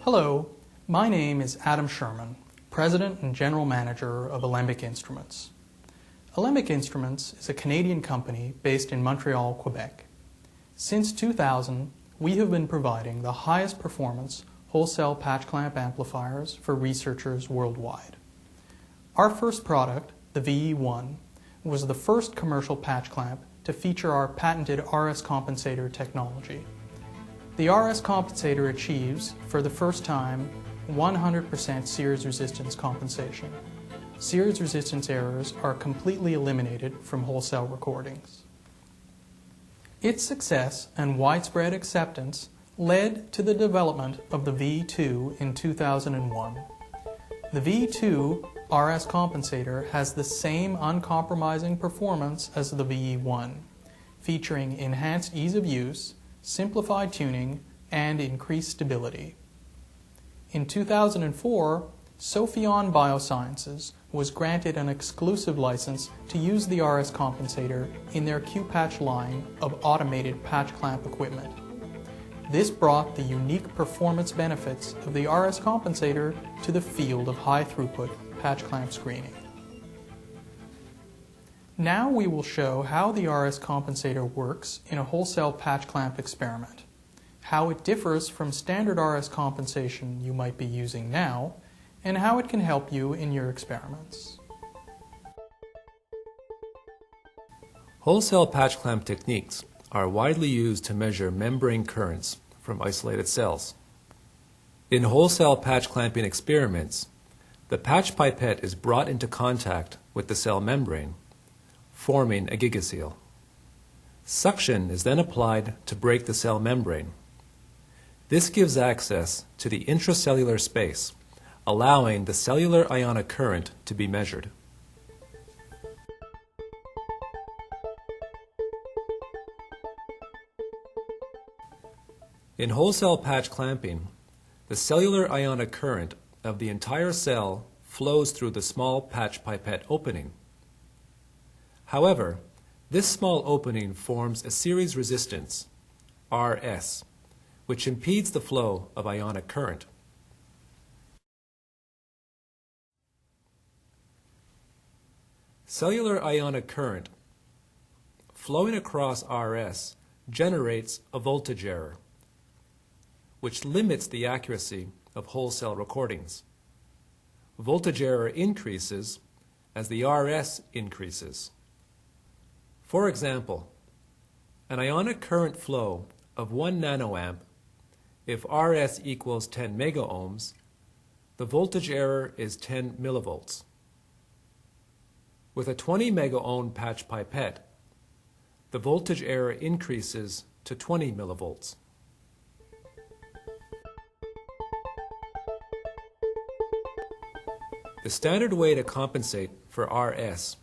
Hello, my name is Adam Sherman, President and General Manager of Alembic-Instruments. Alembic-Instruments is a Canadian company based in Montreal, Quebec. Since 2000, we have been providing the highest performance wholesale patch clamp amplifiers for researchers worldwide. Our first product, the VE-1, was the first commercial patch clamp to feature our patented RS compensator technology. The RS compensator achieves, for the first time, 100% series resistance compensation. Series resistance errors are completely eliminated from wholesale recordings. Its success and widespread acceptance led to the development of the VE-2 in 2001. The VE-2 RS compensator has the same uncompromising performance as the VE-1, featuring enhanced ease of use, simplified tuning, and increased stability. In 2004, Sophion Biosciences was granted an exclusive license to use the RS compensator in their Q-Patch line of automated patch clamp equipment. This brought the unique performance benefits of the RS compensator to the field of high-throughput patch clamp screening. Now we will show how the RS compensator works in a wholesale patch clamp experiment, how it differs from standard RS compensation you might be using now, and how it can help you in your experiments. Wholesale patch clamp techniques are widely used to measure membrane currents from isolated cells. In wholesale patch clamping experiments, the patch pipette is brought into contact with the cell membrane, forming a gigaseal. Suction is then applied to break the cell membrane. This gives access to the intracellular space, allowing the cellular ionic current to be measured. In wholesale patch clamping, the cellular ionic current of the entire cell flows through the small patch pipette opening. However, this small opening forms a series resistance, RS, which impedes the flow of ionic current. Cellular ionic current flowing across RS generates a voltage error, which limits the accuracy of wholesale recordings. Voltage error increases as the RS increases. For example, an ionic current flow of 1 nanoamp, if RS equals 10 megaohms, the voltage error is 10 millivolts. With a 20 megaohm patch pipette, the voltage error increases to 20 millivolts. The standard way to compensate for RS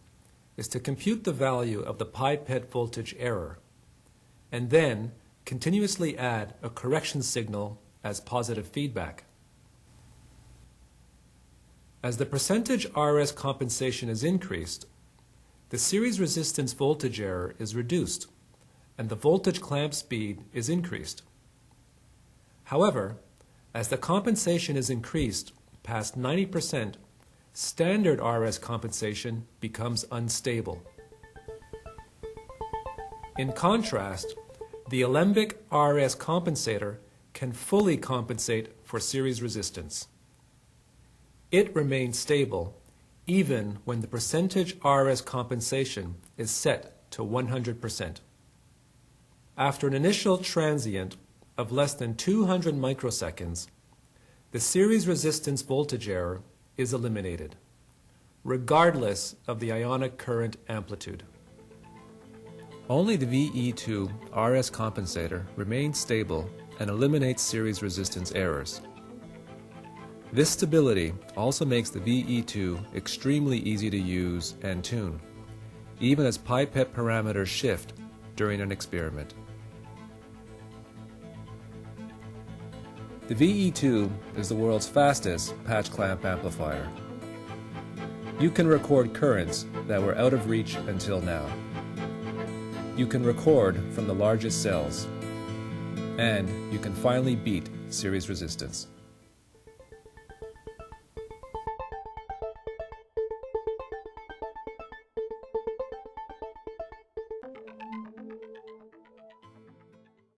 is to compute the value of the pipette voltage error and then continuously add a correction signal as positive feedback. As the percentage RS compensation is increased, the series resistance voltage error is reduced and the voltage clamp speed is increased. However, as the compensation is increased past 90%, standard RS compensation becomes unstable. In contrast, the alembic RS compensator can fully compensate for series resistance. It remains stable even when the percentage RS compensation is set to 100%. After an initial transient of less than 200 microseconds, the series resistance voltage error is eliminated, regardless of the ionic current amplitude. Only the VE-2 RS compensator remains stable and eliminates series resistance errors. This stability also makes the VE-2 extremely easy to use and tune, even as pipette parameters shift during an experiment. The VE-2 is the world's fastest patch clamp amplifier. You can record currents that were out of reach until now. You can record from the largest cells, and you can finally beat series resistance.